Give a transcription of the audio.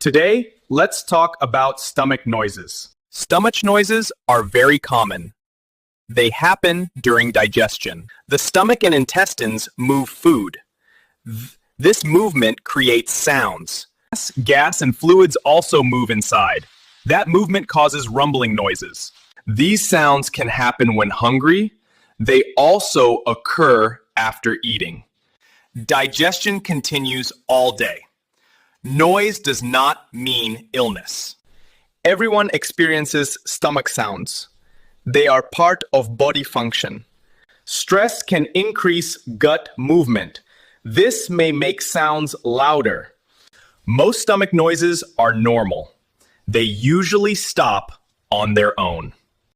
Today, let's talk about stomach noises. Stomach noises are very common. They happen during digestion. The stomach and intestines move food. This movement creates sounds. Gas and fluids also move inside. That movement causes rumbling noises. These sounds can happen when hungry. They also occur after eating. Digestion continues all day. Noise does not mean illness. Everyone experiences stomach sounds. They are part of body function. Stress can increase gut movement. This may make sounds louder. Most stomach noises are normal. They usually stop on their own.